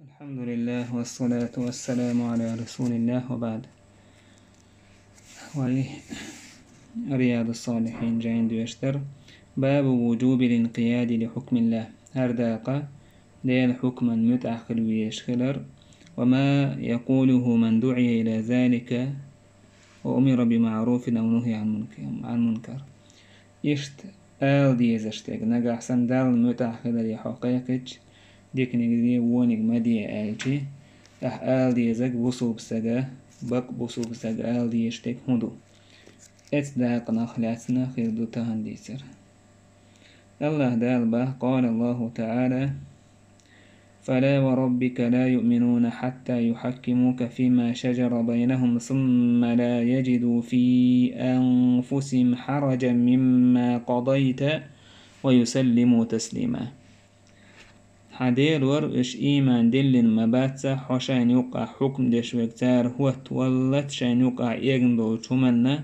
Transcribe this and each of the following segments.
الحمد لله والصلاة والسلام على رسول الله وبعد. رياض الصالحين جاين دوشتر باب وجوب الانقياد لحكم الله هر داقة ديال حكما متأخر ويشخلر وما يقوله من دعي إلى ذلك وأمر بمعروف أو نهي عن منكر إشت آل ديزشتك نجح سندال متأخر لحقيقك ديك نجدي ونج مدي آلتي آل ديزك بصوب سجا بق بصوب سجا آل ديشتك هدو اتداق نخلاتنا خيردو تهنديسر الله دالبه قال الله تعالى فلا وربك لا يؤمنون حتى يحكموك فيما شجر بينهم ثم لا يجدوا في أنفسهم حرجا مما قضيت ويسلموا تسليما حدير ورش إيمان دلن مباتسا حشان يقع حكم دشوكتار هو تولت شان يقع يغندو تمنى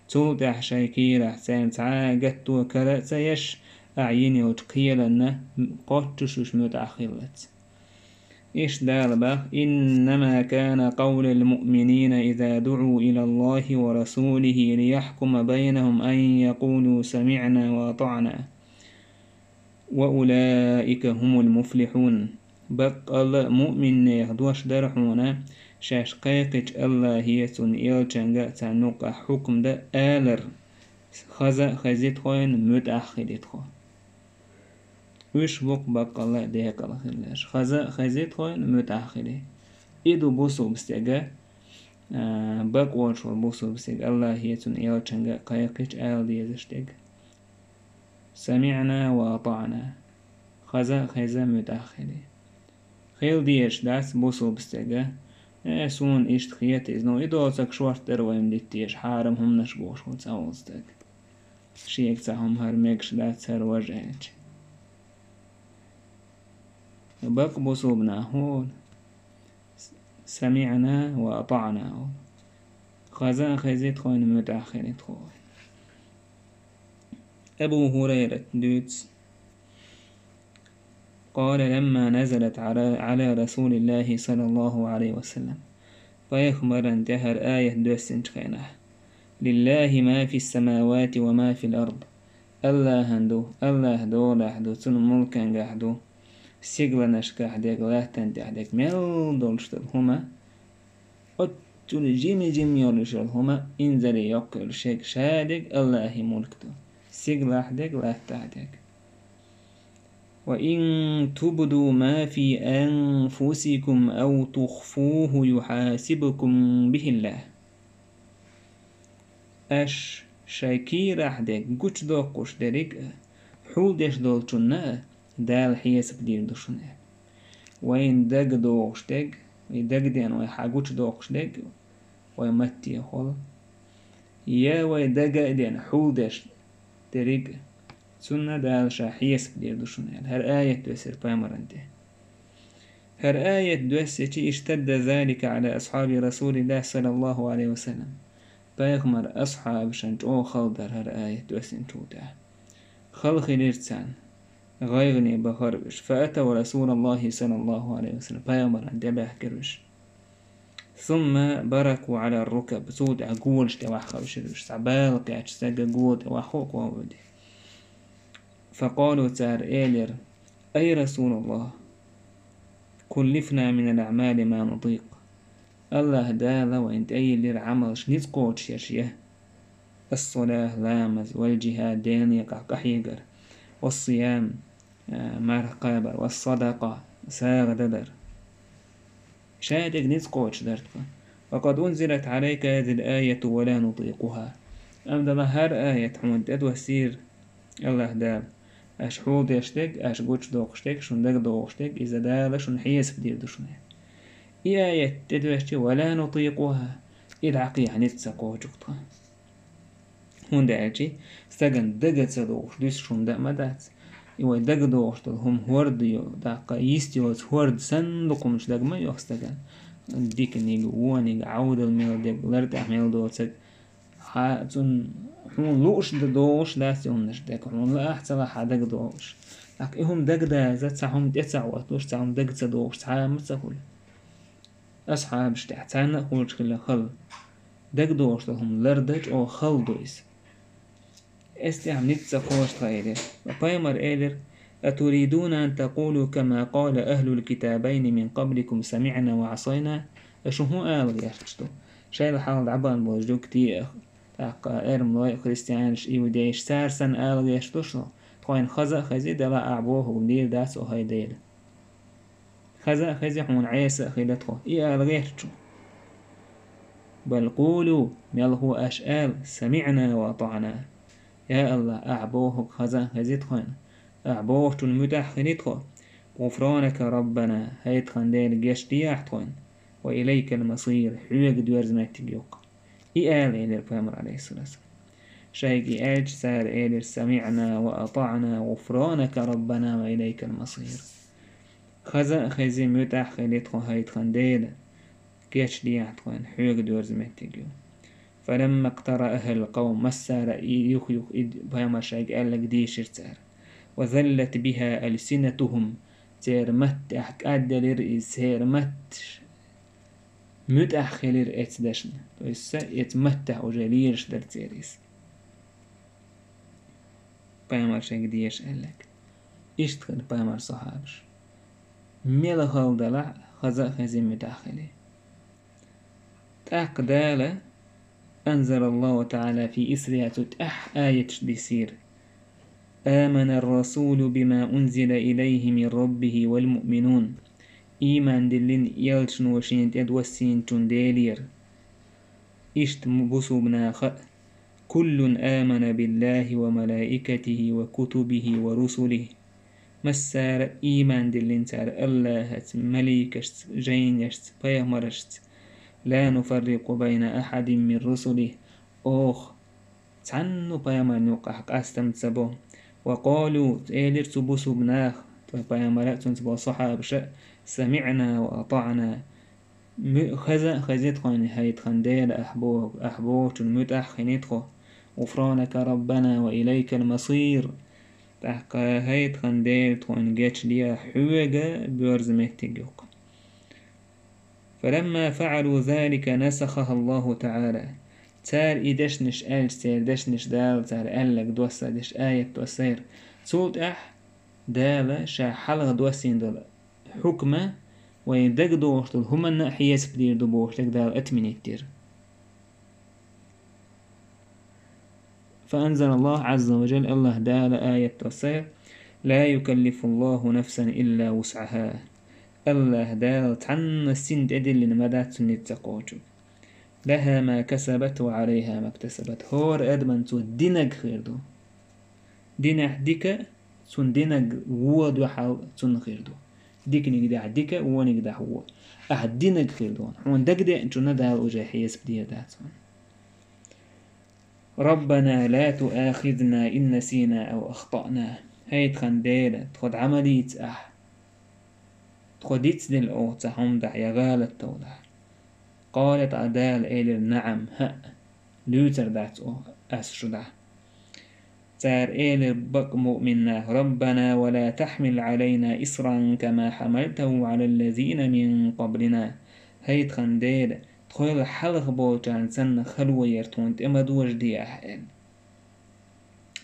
توتح شاكيرا سانتعاقت وكرا سيش أعيني وتقيلنا قطشش متأخلت إيش دالبخ إنما كان قول المؤمنين إذا دعوا إلى الله ورسوله ليحكم بينهم أن يقولوا سمعنا وأطعنا وأولئك هم المفلحون بقل مؤمن يهدوش درحونا شاش قيقج الله يسون إلچنغا تنوق حكم دا آلر خزيت خوين متأخلت خو وش بق بقل ديك الله خلاش خزيت خوين متأخلة إدو بوسو بستيغا بق وشور بوسو بستيغ الله يسون إلچنغا قيقج آل ديزشتيغ سمعنا وأطعنا خزا متأخلة خيل ديش داس بوسو بستيغا سون إشت خيات إذنو إدو أتك شوارت درويم ديتيش حارم هم نشبوش وتساوزتك شيك تاهم هرميكش دات سر وجهج بق بوسوبنا هون سمعنا وأطعنا خزا خزيت خوين متأخلة خوين أبو هريرة دوتس قال لما نزلت على رسول الله صلى الله عليه وسلم فيخبر انتهر آية دوسن خينه لله ما في السماوات وما في الأرض الله دو لحدو تن ملكا قحدو سيقلا نشكح ديك لاهتن تحديك ميل دولشتل هما أتل جيم يولشل هما إنزل يقل شيك شادك الله ملكتو سيقلا حديك لاهتحديك وإن تبدوا ما في أنفسكم أو تخفوه يحاسبكم به الله أش شاكير أحدك قوش دوقوش دارك حول ديش دولتنا دال حياسب دير دوشنا وين دق دوقش دق ويدق دين ويحاقوش دوقش دق ويمتي خول يا ويدق دين حول ديش دارك سنة دال شاحيس بدير دوشنا هر آية دوسر بامرنده هر آية دوسر اشتد ذلك على أصحاب رسول الله صلى الله عليه وسلم بيغمر أصحاب شنج أو خلدر هر آية دوسر تودا خلق الإرسان غيرني بخربش فأتوا رسول الله صلى الله عليه وسلم بامرنده بحكرش ثم بركوا على الركب سود عقولش توحخوشرش سعبالك عجساق قول توحوك وودي فقالوا تار إيلر أي رسول الله كلفنا من الأعمال ما نطيق الله دالا وإنت أيلر عملش نتقوت شيشيه الصلاة لامز والجهاد دين يقع قحيقر والصيام مرقابر والصدقة ساغ ددر شادق نتقوت شدرتك وقد أنزلت عليك هذه الآية ولا نطيقها أمدنا هر آية حمد أدوسير الله دال أش حوض يشتك أش قوش دوقشتك شندق دوقشتك إذا دال شن حيس بدير دوشنا إياية تدوشتي ولا نطيقها إدعقي عن التساقوه جوكتها هون دعجي استغن دقت سدوقش دوش شندق مدات إيوه دق دوقشتل هم هورد يو داقا يستيوز هورد سندقمش دق ما يوستغن ديك نيجو وانيج عود الميل دق لرتح ميل دوتك حاتون حون لوش دوش داسي ونش دك حون لا أحسن حدق دوش أك إهم دق دا زت سهم تسع واتوش سهم دق صدوش سهم تسخل أصحاب تحتنا خلش كلا خل دق دوش لهم لردج أو خل دويس استعم نتسخوش خير وبايمر إيلر أتريدون أن تقولوا كما قال أهل الكتابين من قبلكم سمعنا وعصينا أشهو آل يحتشتو شايل حال عبان بوجدو كتير أقا إرم لاي خريستيانش إيو ديش سارسن آل يحتشتو خوين خزا خزي دلا أعبوه وندير داس وهاي ديل خزا خزي حون عيسى خيلتخو إي آل يحتشتو بل قولوا يلهو أشآل سمعنا وأطعنا يا الله أعبوه خزا خزي تخوين أعبوه تنمتح خنيتخو غفرانك ربنا هيت خنديل جيش دياحتخوين وإليك المصير حيوك دوارزمات تجيوك إيال إيلر بامر عليه الصلاة والسلام شايك إيالج سار إيلر سمعنا وأطعنا غفرانك ربنا وإليك المصير خزا خزي متح خليتخو هيت خنديل جيش دياحتخوين حيوك دوارزمات تجيو فلما اقترأها القوم مسار يخيخ بامر شايك إيالك ديشر سار وذلت بها ألسنتهم تير مت أدلر سير مت متأخلر اتدشن تويسا يتمتع وجليرش در تيريس بامر شاك ديش قالك اشتغل بامر صحابش ميلا خال دلع خزا خزي متأخلي تأقدال أنزل الله تعالى في إسرية آية بيسير آمن الرسول بما أنزل إليه من ربه والمؤمنون إيمان دلين يلشن وشين تدوسين تنديلير إشت مبسو بناخ كل آمن بالله وملائكته وكتبه ورسله مسار إيمان دلين سار الله مليكشت جينشت بيهمرشت لا نفرق بين أحد من رسله أوخ تعنو بيهمر نوقح أستم تسبو وقالوا إيلر تبسو بناخ بيهمرات تنسبو صحاب شأ سمعنا وأطعنا خزيت خين هيت خنديل أحبوه تنمتح خنيتخو غفرانك ربنا وإليك المصير تحقا هيت خنديل تخين جيتش ليا حوغة بورزمهتجوك فلما فعلوا ذلك نسخها الله تعالى تار إدشنش آل سير دشنش دال تار ألك دوسا دش آية توسير سولت دال شا حلغ دوسين دول حكمة ويدق دوشتل هما الناحية سبدير دبوشتك دال أتمنيتير فأنزل الله عز وجل الله دال آية توسير لا يكلف الله نفسا إلا وسعها الله دال تعن السند أدل لنمدات سنة تقوتو لها ما كسبت وعليها ما اكتسبت هور أدمن تو دينك خير دو دينك ديك سن دينك وود وحال سن خير دو ديك نقدع ديك ونقدع هو دينك خير دون حون دقدع انتو ندها الأجاحية سبدية داتون ربنا لا تؤاخذنا إن نسينا أو أخطأنا هيت خنديلة تخد عملية تخديت دل أو تحوم دح يغالة توضح قالت عدال إيلر نعم لوتر دات أو أسشدع تار إيلر بق مؤمنا ربنا ولا تحمل علينا إصرا كما حملته على الذين من قبلنا هيت خنديلة تخيل حلق بوتان سن خلوة يرتون إما دوج دي أحيان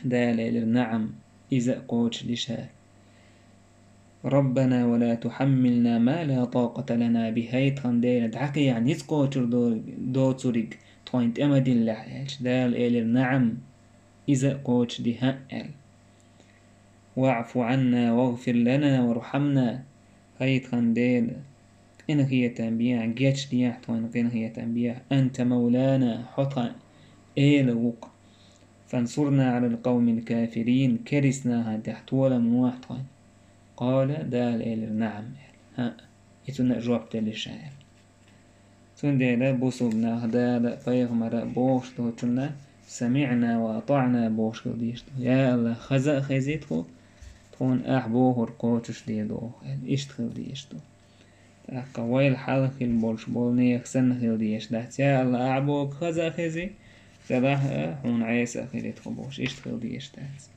دال إيلر نعم إذا قوتش لشاه ربنا ولا تحملنا ما لا طاقة لنا بهيت خنديلة دعك يعني يتقوتر دو تريق تخوين إما دي اللحيش دال إيلر نعم إذا قوتش دي هأل واعف عنا واغفر لنا وارحمنا هيت خنديلة إنك هي تنبيع جيتش دياح توين إنك هي تنبيع أنت مولانا حطا إيلوك فانصرنا على القوم الكافرين كرسناها تحت ولا من واحد قال دال إيلر نعم يتنا جوابت للشاعر تنديلا بوصوبنا دال فيغمر بوشتو تنا سمعنا وأطعنا بوشتو ديشتو يا الله خزا خزيتو تكون أحبوه رقوتش ديدو إشتخل ديشتو قويل حلق البولش بولني يخسن خيل ديش دهت يا الله أعبوك خزا خزي تباه هون عيسى خيلت خبوش إشتخل ديش دهت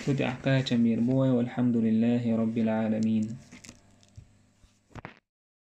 تتعقى تمير بوي، والحمد لله رب العالمين.